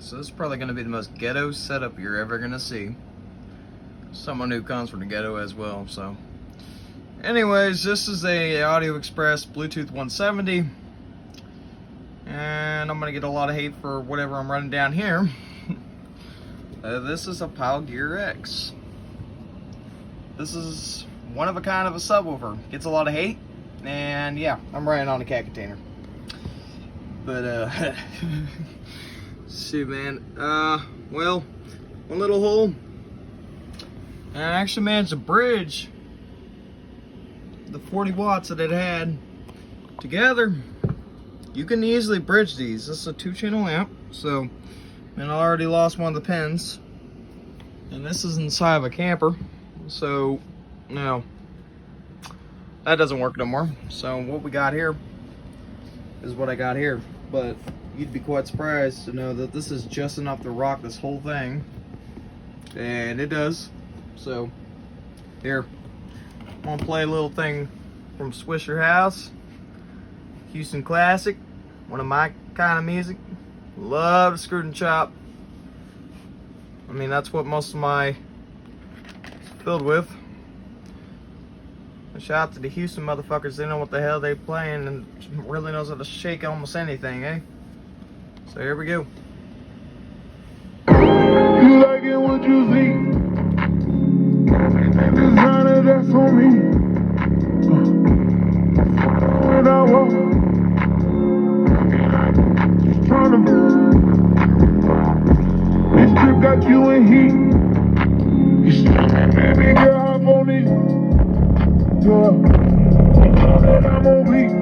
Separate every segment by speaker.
Speaker 1: So this is probably going to be the most ghetto setup you're ever going to see. Someone who comes from the ghetto as well. So anyways, this is a Audio Express Bluetooth 170. And I'm going to get a lot of hate for whatever I'm running down here. This is a Pyle Gear X. This is one of a kind of a subwoofer. Gets a lot of hate. And yeah, I'm running on a cat container. But shoot, man. Well, one little hole. And I actually managed to bridge the 40 watts that it had together. You can easily bridge these. This is a 2-channel amp, so, and I already lost one of the pins. And this is inside of a camper, so no, that doesn't work no more. So what we got here is what I got here. But you'd be quite surprised to know that this is just enough to rock this whole thing, and it does. So here, I'm gonna play a little thing from Swishahouse, Houston classic, one of my kind of music. Love to screw and chop. I mean, that's what most of my is filled with. A shout out to the Houston motherfuckers. They know what the hell they playing and really knows how to shake almost anything, eh? So here we go.
Speaker 2: You like it what you see? Designer that's on me. When I walk, just trying to. This trip got you in heat. Baby girl, hop on it. Yeah, that I'm on beat.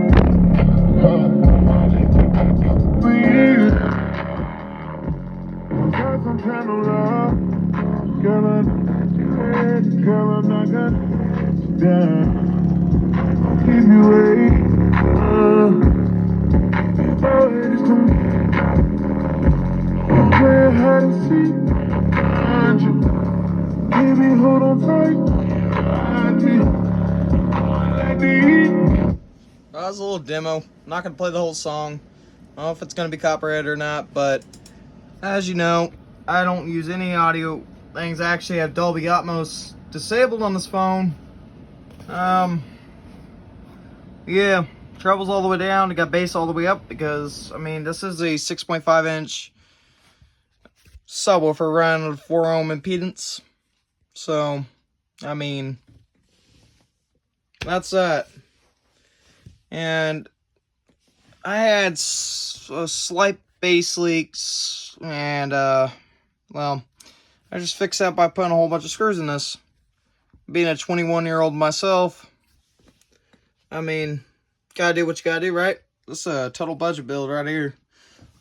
Speaker 2: Please, got some kind of love. Girl, I'm not gonna down. Keep you away. Oh, it's too me. You can't hide and see. Baby, hold on tight.
Speaker 1: That was a little demo. I'm not going to play the whole song. I don't know if it's going to be copyrighted or not, but as you know, I don't use any audio things. I actually have Dolby Atmos disabled on this phone. Yeah, trebles all the way down. It got bass all the way up because, I mean, this is a 6.5 inch subwoofer running with 4 ohm impedance. So, I mean, that's that. And I had slight bass leaks, and well, I just fixed that by putting a whole bunch of screws in this. Being a 21-year-old myself, I mean, gotta do what you gotta do, right? This is a total budget build right here.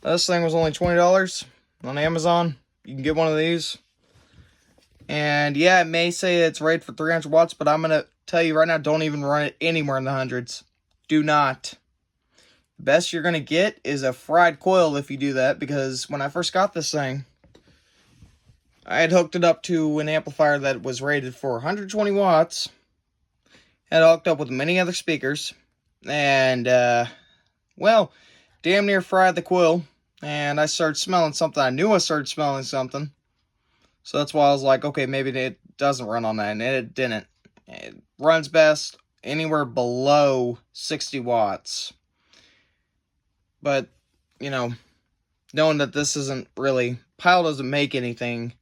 Speaker 1: This thing was only $20 on Amazon. You can get one of these. And yeah, it may say it's rated for 300 watts, but I'm gonna tell you right now, don't even run it anywhere in the hundreds. Do not. The best you're gonna get is a fried coil if you do that, because when I first got this thing, I had hooked it up to an amplifier that was rated for 120 watts. Had it hooked up with many other speakers, and well, damn near fried the coil. And I started smelling something. I knew I started smelling something. So that's why I was like, okay, maybe it doesn't run on that, and it didn't. It runs best anywhere below 60 watts. But, you know, knowing that this isn't really, Pyle doesn't make anything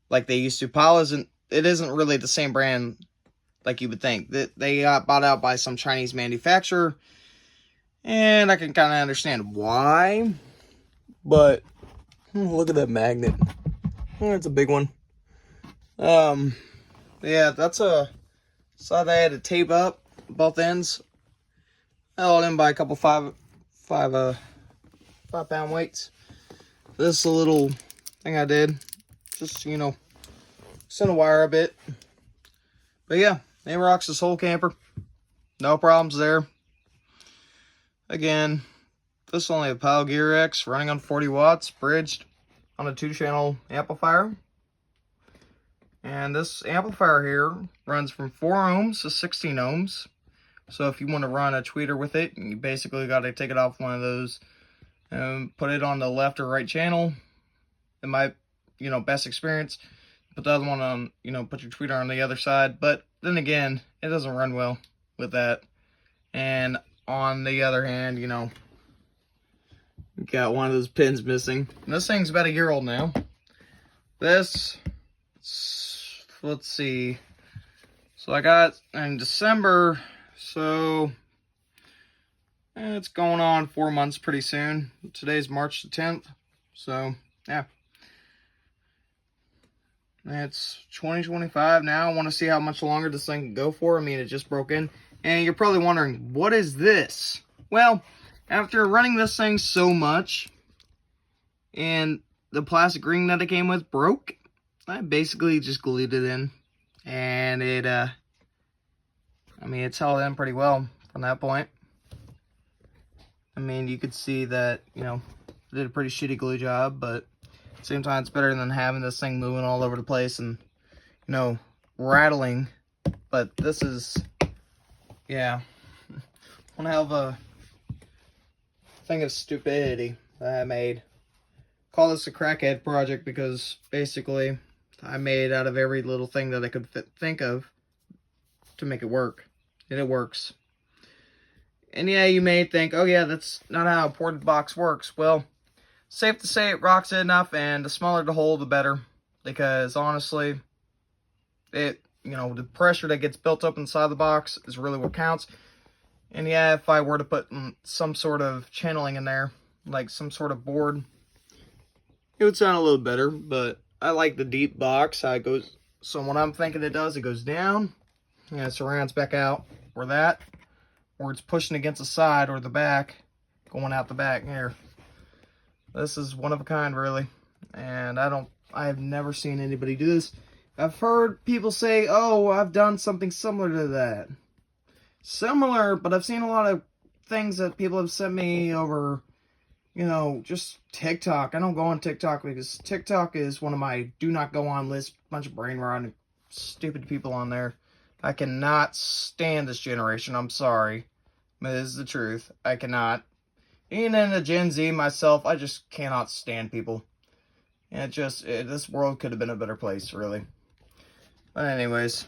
Speaker 1: like they used to. Pyle isn't really the same brand like you would think. They got bought out by some Chinese manufacturer, and I can kind of understand why. But look at that magnet. Oh, that's a big one. Yeah, that's a side I had to tape up both ends. Held in by a couple 5-pound weights. This is a little thing I did, just, you know, send a wire a bit. But yeah, it rocks this whole camper. No problems there. Again, this is only a Pyle Gear X running on 40 watts, bridged on a 2-channel amplifier. And this amplifier here runs from 4 ohms to 16 ohms. So if you want to run a tweeter with it, you basically got to take it off one of those and put it on the left or right channel. in my, best experience. Put the other one on, put your tweeter on the other side. But then again, it doesn't run well with that. And on the other hand, we got one of those pins missing. And this thing's about a year old now. This, let's see. So I got in December, so it's going on 4 months pretty soon. Today's March the 10th, so yeah. It's 2025 now. I want to see how much longer this thing can go for. I mean, it just broke in. And you're probably wondering, what is this? Well, after running this thing so much, and the plastic ring that it came with broke, I basically just glued it in. And it, it's held in pretty well from that point. I mean, you could see that, it did a pretty shitty glue job, but at the same time, it's better than having this thing moving all over the place and, rattling. But this is, yeah, one hell of a thing of stupidity that I made. Call this a crackhead project because basically I made out of every little thing that I could think of to make it work. And it works. And yeah, you may think, oh yeah, that's not how a ported box works. Well, safe to say it rocks it enough, and the smaller the hole, the better. Because honestly, the pressure that gets built up inside the box is really what counts. And yeah, if I were to put some sort of channeling in there, like some sort of board, it would sound a little better. But I like the deep box, how it goes. So what I'm thinking it does, it goes down, and it surrounds back out, or it's pushing against the side or the back, going out the back here. This is one of a kind, really. And I've never seen anybody do this. I've heard people say, oh, I've done something similar to that. Similar, but I've seen a lot of things that people have sent me over, just TikTok. I don't go on TikTok because TikTok is one of my do not go on list. Bunch of brain rot and stupid people on there. I cannot stand this generation. I'm sorry. But it is the truth. I cannot. Even in the Gen Z myself, I just cannot stand people. And this world could have been a better place, really. But anyways.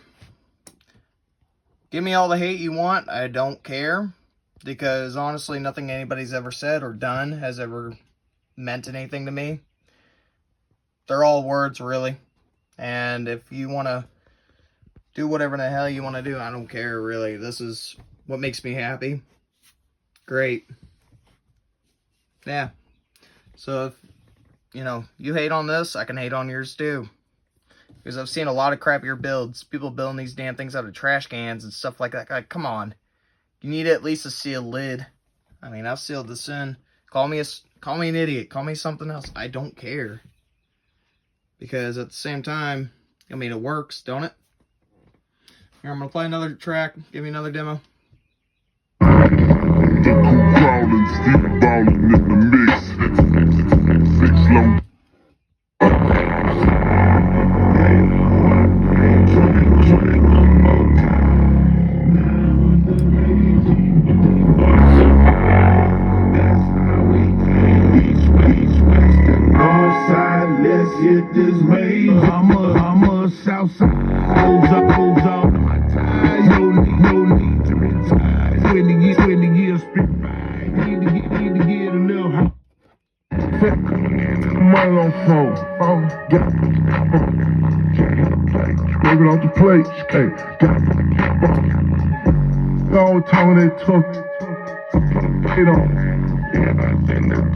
Speaker 1: Give me all the hate you want. I don't care. Because honestly, nothing anybody's ever said or done has ever meant anything to me. They're all words, really. And if you want to do whatever the hell you want to do, I don't care, really. This is what makes me happy. Great. Yeah. So if, you hate on this, I can hate on yours too. Because I've seen a lot of crappier builds. People building these damn things out of trash cans and stuff like that. Like, come on. You need at least a sealed lid. I mean, I've sealed this in. Call me an idiot. Call me something else. I don't care. Because at the same time, it works, don't it? Here, I'm going to play another track. Give me another demo.
Speaker 2: I'm a Southside. Goes up. No need to retire. 20 years spent by. Need to get a little help. Money on phone. Scrape it off the plate. Hey, all time they took.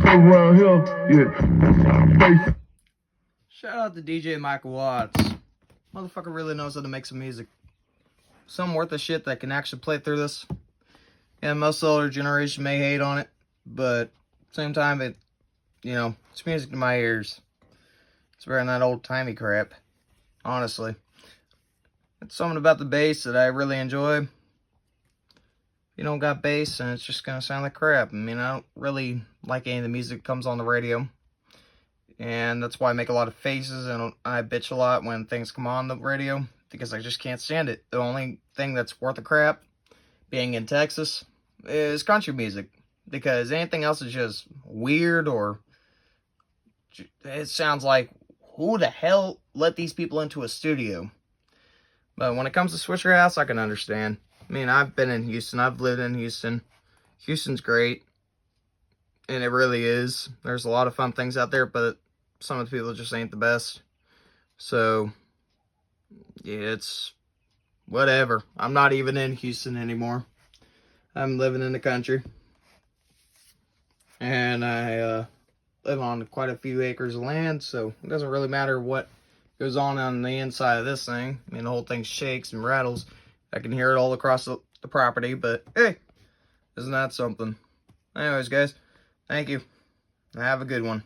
Speaker 2: Around here, yeah.
Speaker 1: Shout out to DJ Michael Watts. Motherfucker really knows how to make some music. Some worth of shit that can actually play through this. Yeah, most of the older generation may hate on it, but at the same time, it's music to my ears. It's better than that old-timey crap, honestly. It's something about the bass that I really enjoy. If you don't got bass, then it's just going to sound like crap. I don't really like any of the music that comes on the radio. And that's why I make a lot of faces and I bitch a lot when things come on the radio. Because I just can't stand it. The only thing that's worth a crap, being in Texas, is country music. Because anything else is just weird or it sounds like, who the hell let these people into a studio? But when it comes to Swishahouse, I can understand. I mean, I've been in Houston. I've lived in Houston. Houston's great. And it really is. There's a lot of fun things out there, but some of the people just ain't the best. So, yeah, it's whatever. I'm not even in Houston anymore. I'm living in the country. And I live on quite a few acres of land, so it doesn't really matter what goes on the inside of this thing. I mean, the whole thing shakes and rattles. I can hear it all across the property, but hey, isn't that something? Anyways, guys, thank you. Have a good one.